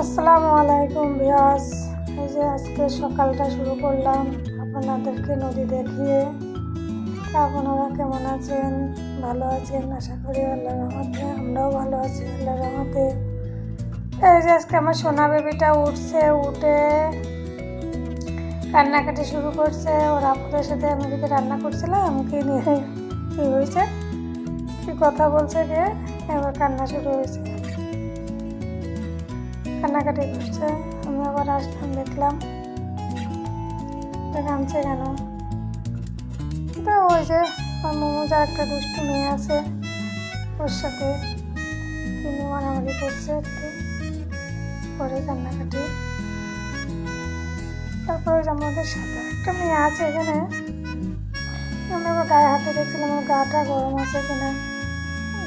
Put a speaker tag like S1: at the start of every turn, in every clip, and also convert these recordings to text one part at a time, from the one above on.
S1: আসসালামু আলাইকুম ভিউয়ার্স। এই যে আজকে সকালটা শুরু করলাম আপনাদেরকে নদী দেখিয়ে। আপনারা কেমন আছেন? ভালো আছেন আশা করি আল্লাহর রহমতে। আমরাও ভালো আছি আল্লাহর রহমতে। এই যে আজকে আমার সোনা বেবিটা উঠছে, উঠে কান্নাকাটি শুরু করছে। ওর আপুদের সাথে আমি দিকে রান্না করছিলাম, কি নিয়ে কী হয়েছে, কি কথা বলছে যে এবার কান্না শুরু হয়েছে, কান্নাকাটি করছে। আমি আবার আসলাম, দেখলাম কাঁদছে কেন। তো ওই যে আমার মোমোজা একটা দুষ্টু মেয়ে আছে, ওর সাথে কিনে মারামারি করছে একটু, পরে কান্নাকাটি। তারপর ওই যে আমাদের সাথে একটা মেয়ে আছে এখানে, আমি আবার গায়ে হাতে দেখছিলাম আমার গাটা গরম আছে কিনা,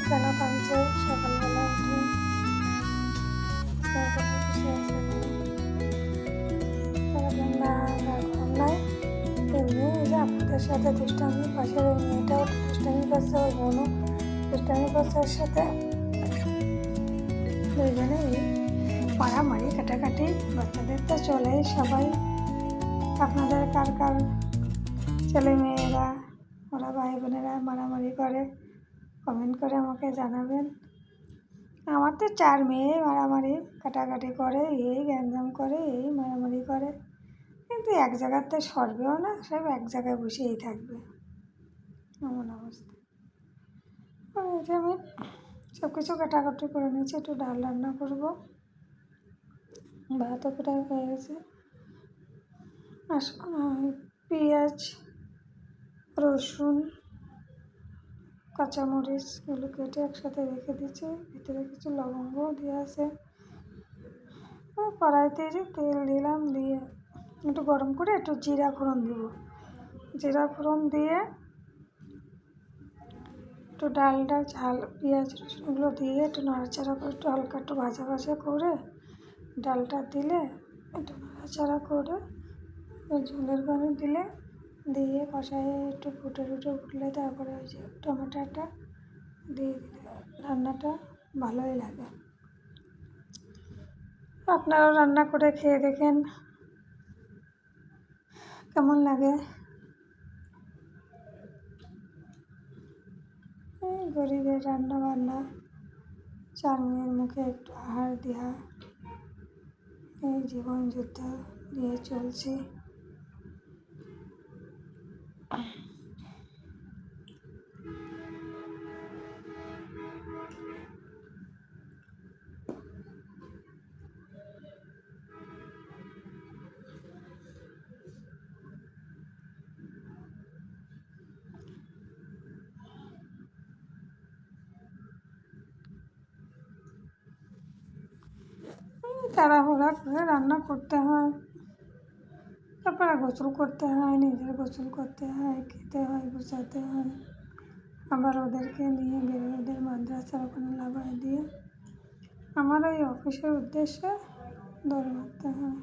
S1: কেন কাঁদছে সকালবেলা উঠে। না গা গরম নাই, এমনি ওই যে আপনাদের সাথে দুষ্টামি, পাশের ওই মেয়েটাও দুষ্টামি করছে, ওর বোনও দুষ্টামি করছে ওর সাথে। দুইজনে মারামারি কাটাকাটি, বাচ্চাদের তো চলেই সবাই। আপনাদের কার কার ছেলে মেয়েরা, ওরা ভাই বোনেরা মারামারি করে, কমেন্ট করে আমাকে জানাবেন। আমার তো 4 মেয়ে মারামারি কাটাকাটি করে, এই গ্যাঞ্জাম করে, এই মারামারি করে, কিন্তু এক জায়গাতে সরবেও না, সব এক জায়গায় বসেই থাকবে, এমন অবস্থা। এই যে আমি সব কিছু কাটাকাটি করে নিয়েছি, একটু ডাল রান্না করবো, ভাতও প্রায় হয়ে গেছে। আর পেঁয়াজ, রসুন, কাঁচামরিচ এগুলো কেটে একসাথে রেখে দিচ্ছি, ভিতরে কিছু লবঙ্গও দিয়ে আছে। কড়াইতে যে তেল দিলাম, দিয়ে একটু গরম করে একটু জিরা ফোড়ন দিব, জিরা ফোড়ন দিয়ে একটু ডালটা ঝাল, পেঁয়াজ রসুনগুলো দিয়ে একটু নাড়াচাড়া করে, একটু হালকা একটু ভাজা ভাজা করে ডালটা দিলে, একটু নাড়াচাড়া করে ঝোলের পানি দিলে, দিয়ে কষায় একটু ফুটলে তারপরে ওই যে টমেটোটা দিয়ে দিলে রান্নাটা ভালোই লাগে। আপনারাও রান্না করে খেয়ে দেখেন কেমন লাগে। এই গরিবের রান্না বান্না, 4 মেয়ের মুখে একটু আহার দেওয়া, এই জীবন যুদ্ধ দিয়ে চলছে। তাড়াহুড়া করে রান্না করতে হয়, তারপরে গোসল করতে হয়, নিজের গোসল করতে হয়, খেতে হয়, গোছাতে হয়, আবার ওদেরকে নিয়ে বেরিয়ে ওদের মাদ্রাসার ওখানে লাগাই দিয়ে আমার ওই অফিসের উদ্দেশ্যে দৌড় মারতে হয়।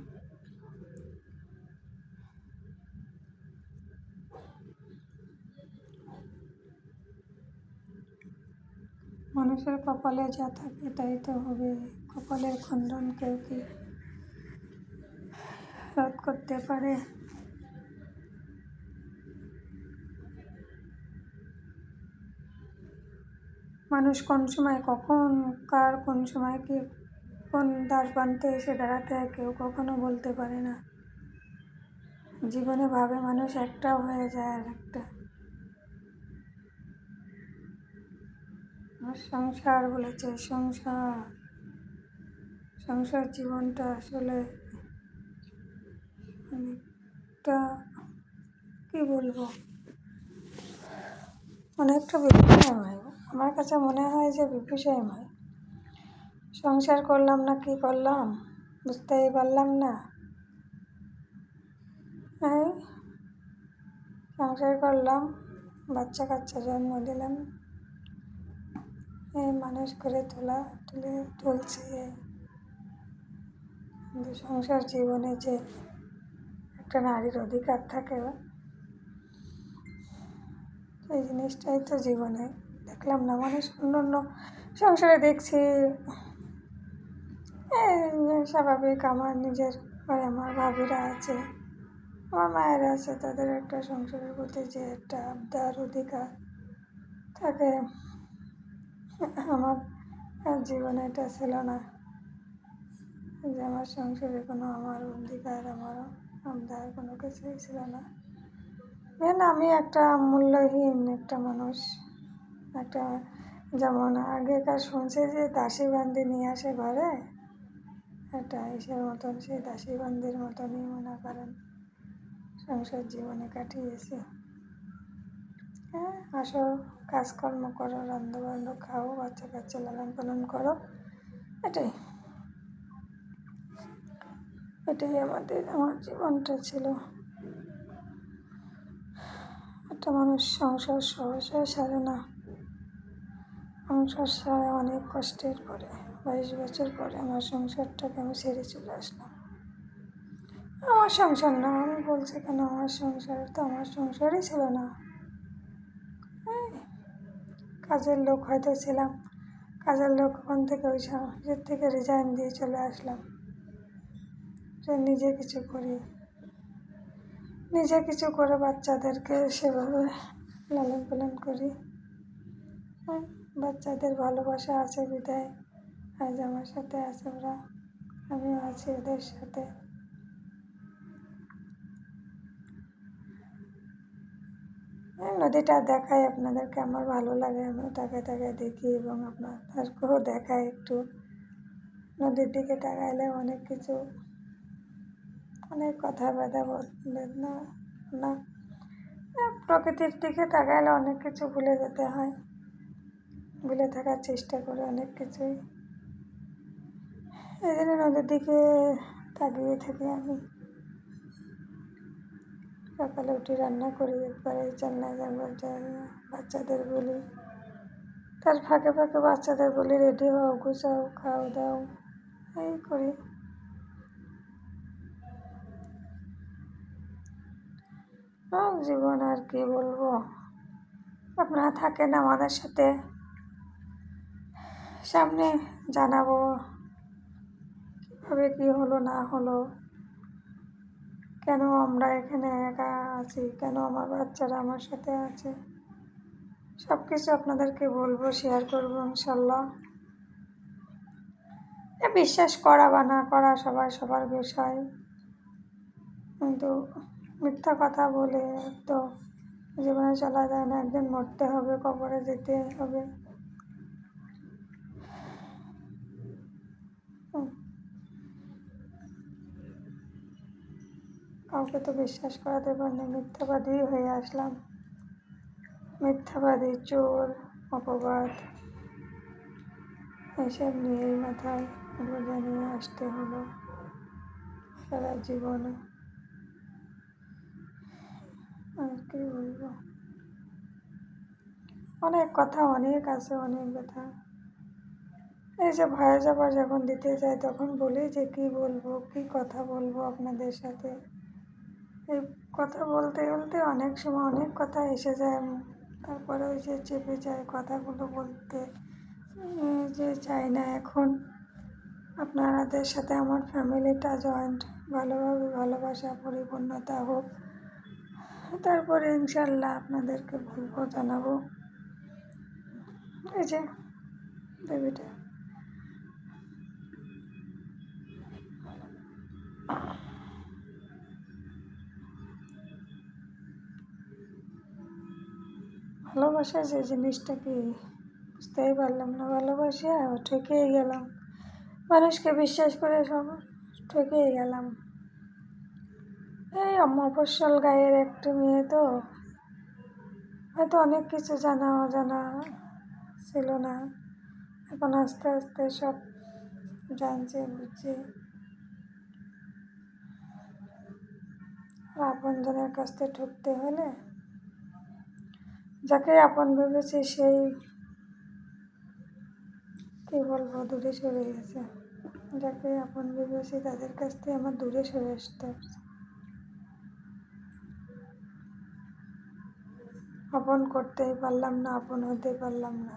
S1: মানুষের কপালে যা থাকে তাই তো হবে, কপালের খণ্ডন কেউ কি রোধ করতে পারে? মানুষ কোন সময় কখন কার কোন সময় কি কোন দ্বারপ্রান্তে এসে দাঁড়াতে হয় কেউ কখনো বলতে পারে না। জীবনে ভাবে মানুষ একটাও হয়ে যায় আর একটা। আর সংসার বলেছে, সংসার জীবনটা আসলে অনেকটা, কী বলবো, অনেকটা বিপজ্জনক। আমার কাছে মনে হয় যে বিপজ্জনক। সংসার করলাম না কি করলাম বুঝতেই পারলাম না। সংসার করলাম, বাচ্চা কাচ্চা জন্ম দিলাম, এই মানুষ করে তুলছে। কিন্তু সংসার জীবনে যে একটা নারীর অধিকার থাকে, এই জিনিসটাই তো জীবনে দেখলাম না। মানুষ অন্য সংসারে দেখছি স্বাভাবিক আমার নিজের ঘরে আমার ভাবিরা আছে, আমার মায়েরা আছে, তাদের একটা সংসারের প্রতি যে একটা আবদার অধিকার থাকে, আমার জীবনে এটা ছিল না যে আমার সংসারে কোনো আমার অধিকার আমার আবদার কোনো কিছুই ছিল না। আমি একটা মূল্যহীন একটা মানুষ, একটা যেমন আগেকার শুনছে যে দাসী বান্দি নিয়ে আসে ঘরে, একটা ইসের মতন সেই দাসী বান্দির মতনই মনে করেন সংসার জীবনে কাটিয়েছি। হ্যাঁ, আসো, কাজকর্ম করো, রান্নাবান্না খাও, বাচ্চা কাচ্চা লালন পালন করো, এটাই আমার জীবনটা ছিল। একটা মানুষ সংসার সহসা সারে না, সংসার সারা অনেক কষ্টের পরে 22 বছর পরে আমার সংসারটাকে আমি ছেড়ে চলে আসলাম। আমার সংসার না, আমি বলছি কেন আমার সংসার, তো আমার সংসারই ছিল না। কাজের লোক হয়তো ছিলাম, কাজের লোক ওখান থেকে ওই সমাজের থেকে রিজাইন দিয়ে চলে আসলাম, যে নিজে কিছু করি, নিজে কিছু করে বাচ্চাদেরকে সেভাবে লালন পালন করি। বাচ্চাদের ভালোবাসা আছে বিদায় আজ আমার সাথে আছে ওরা, আমিও আছি ওদের সাথে। নদীটা দেখাই আপনাদেরকে, আমার ভালো লাগে, আমিও তাকায় দেখি এবং আপনাদেরকেও দেখাই একটু। নদীর দিকে তাকাইলে অনেক কিছু, অনেক কথা বেদনা না, প্রকৃতির দিকে তাকাইলে অনেক কিছু ভুলে যেতে হয়, ভুলে থাকার চেষ্টা করে অনেক কিছুই। এই জন্য নদীর দিকে তাকিয়ে থাকি আমি। সকালে উঠে রান্না করি, একবারে জানলায় বাচ্চাদের বলি, তার ফাঁকে ফাঁকে বাচ্চাদের বলি রেডি হও, গুছাও, খাও দাও, এই করি। জীবন আর কি বলবো, আপনারা থাকেন আমাদের সাথে, সামনে জানাবো কীভাবে কী হলো না হলো, কেন আমরা এখানে একা আছি, কেন আমার বাচ্চারা আমার সাথে আছে, সব কিছু আপনাদেরকে বলবো, শেয়ার করবো ইনশাল্লাহ। বিশ্বাস করা বা না করা সবার বিষয়, কিন্তু মিথ্যা কথা বলে তো জীবনে চলা যায় না, একদিন মরতে হবে, কবরে যেতে হবে। কাউকে তো বিশ্বাস করাতে পারিনি, মিথ্যাবাদী হয়ে আসলাম, মিথ্যাবাদী, চোর, অপবাদ, এইসব নিয়েই মাথায় বোঝা নিয়ে আসতে হলো সারা জীবনে। আর কি বলবো, অনেক কথা অনেক আছে, অনেক ব্যথা। এই যে ভয়ে যাবার যখন দিতে যাই তখন বলি যে কি বলবো, কি কথা বলবো আপনাদের সাথে। এই কথা বলতে বলতে অনেক সময় অনেক কথা এসে যায়, তারপরে ওই যে চেপে যায় কথাগুলো বলতে, যে চাই না এখন আপনাদের সাথে আমার ফ্যামিলিটা জয়েন্ট ভালোভাবে ভালোবাসা পরিপূর্ণতা হোক, তারপরে ইনশাল্লাহ আপনাদেরকে বলবো, জানাবো। এই যে বেবিটা ভালোবাসা যে জিনিসটা কি বুঝতেই পারলাম না, ভালোবাসা ঠকেই গেলাম, মানুষকে বিশ্বাস করে সব ঠকেই গেলাম। এই মফস্বল গায়ের একটু মেয়ে তো, হয়তো অনেক কিছু জানা অজানা ছিল না, এখন আস্তে আস্তে সব জানছে, বুঝছে। আপনজনের কাছ থেকে ঠকতে হলে, যাকে আপন ভেবেছে সেই কী বলবো দূরে সরে গেছে, যাকে আপন ভেবেছি তাদের কাছ থেকে আমার দূরে সরে আসতে হচ্ছে। আপন করতেই পারলাম না, আপন হতে পারলাম না।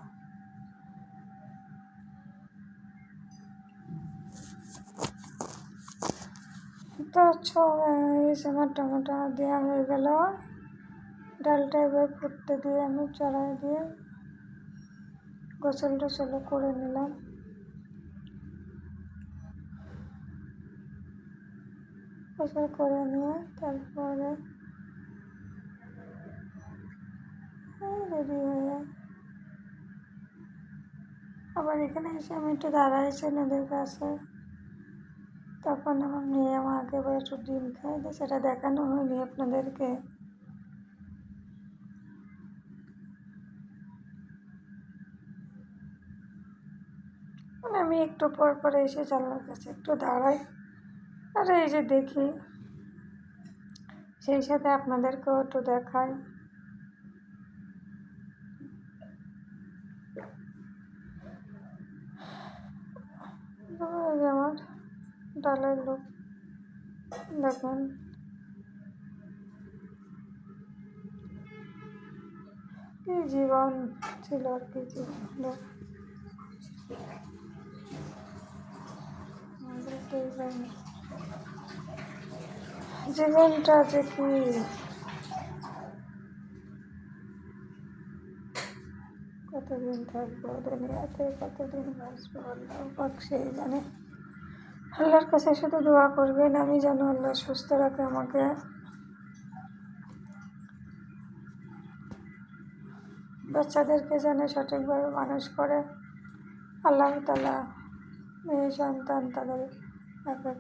S1: তো এই আমার টমেটো দেওয়া হয়ে গেল, ডালটা এবার ফুটতে দিয়ে আমি চড়াই দিয়ে গোসল টোসল করে নিলাম। গোসল করে নিয়ে তারপরে রেডি হয়ে আবার এখানে এসে আমি একটু দাঁড়াইছি নদীর কাছে। তখন আমার মেয়ে আমাকে এবার একটু ডিম খাই, সেটা দেখানো হয়নি আপনাদেরকে। মানে আমি একটু পর পর এসে জানলার কাছে একটু দাঁড়াই আর এই যে দেখি, সেই সাথে আপনাদেরকেও একটু দেখাই। আমার ডালের লোক দেখেন, কি জীবন ছিল আর কি জীবন। জীবনটা যে কি কতদিন থাকবো দুনিয়াতে, কতদিন বাঁচবো আল্লাহ পাক সেই জানে। আল্লাহর কাছে শুধু দোয়া করবেন আমি যেন আল্লাহ সুস্থ রাখে আমাকে, বাচ্চাদেরকে যেন সঠিকভাবে মানুষ করে আল্লাহ তাআলা মেয়ে সন্তান তাদের এক এক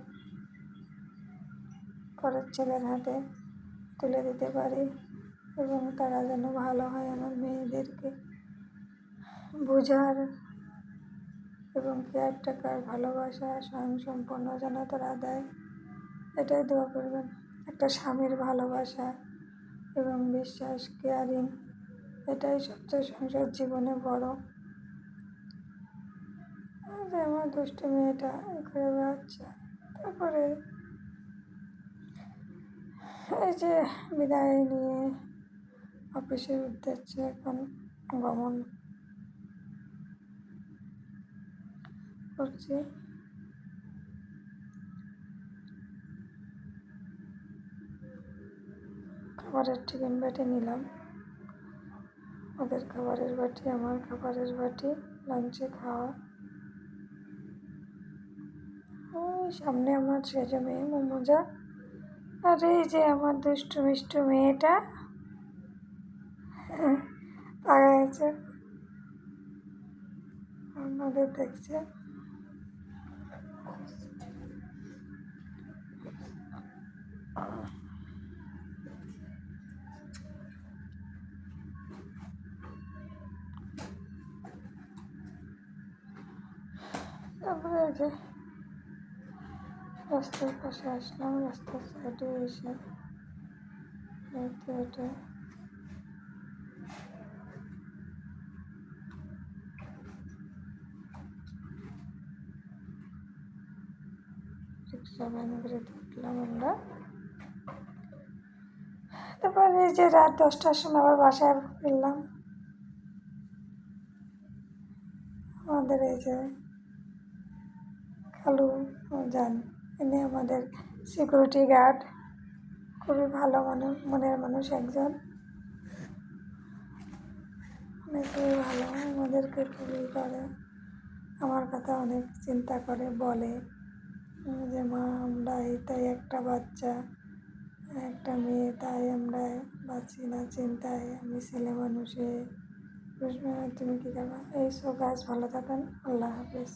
S1: করে ছেলের হাতে তুলে দিতে পারি এবং তারা যেন ভালো হয়, আমার মেয়েদেরকে বোঝার এবং কেয়ারটেকার ভালোবাসা স্বয়ংসম্পূর্ণ যেন তারা দেয়, এটাই দোয়া করবেন। একটা স্বামীর ভালোবাসা এবং বিশ্বাস, কেয়ারিং, এটাই সবচেয়ে সংসার জীবনে বড়। আমার দুষ্টু মেয়েটা করে বেড়াচ্ছে। তারপরে এই যে বিদায় নিয়ে অফিসের উদ্দেশ্যে এখন গমন করছি। খাবারের টিফিন বাটি নিলাম, ওদের খাবারের বাটি আমার খাবারের বাটি, লাঞ্চে খাওয়া। ওই সামনে আমার সেজো মেয়ে মোমোজা, আর এই যে আমার দুষ্টু মিষ্টু মেয়েটা পাওয়া গেছে, আমাদের দেখছে। তারপরে এই যে রাস্তার পাশে আসলাম, রাস্তার সাইডে এসে হেঁটে হেঁটে রিক্সা ভ্যান করে উঠলাম আমরা। তারপরে এই যে রাত 10টার সময় আবার বাসায় ফিরলাম। আমাদের এই যে খালু যান, ইনি আমাদের সিকিউরিটি গার্ড, খুবই ভালো মনের মানুষ একজন, খুবই ভালো, আমাদেরকে খুবই করে, আমার কথা অনেক চিন্তা করে, বলে যে মা আমরা তাই একটা বাচ্চা একটা মেয়ে, তাই আমরা বাঁচি না চিন্তায়, আমি ছেলে মানুষে তুমি কী করবা। এই সব গাছ ভালো থাকেন, আল্লাহ হাফেজ।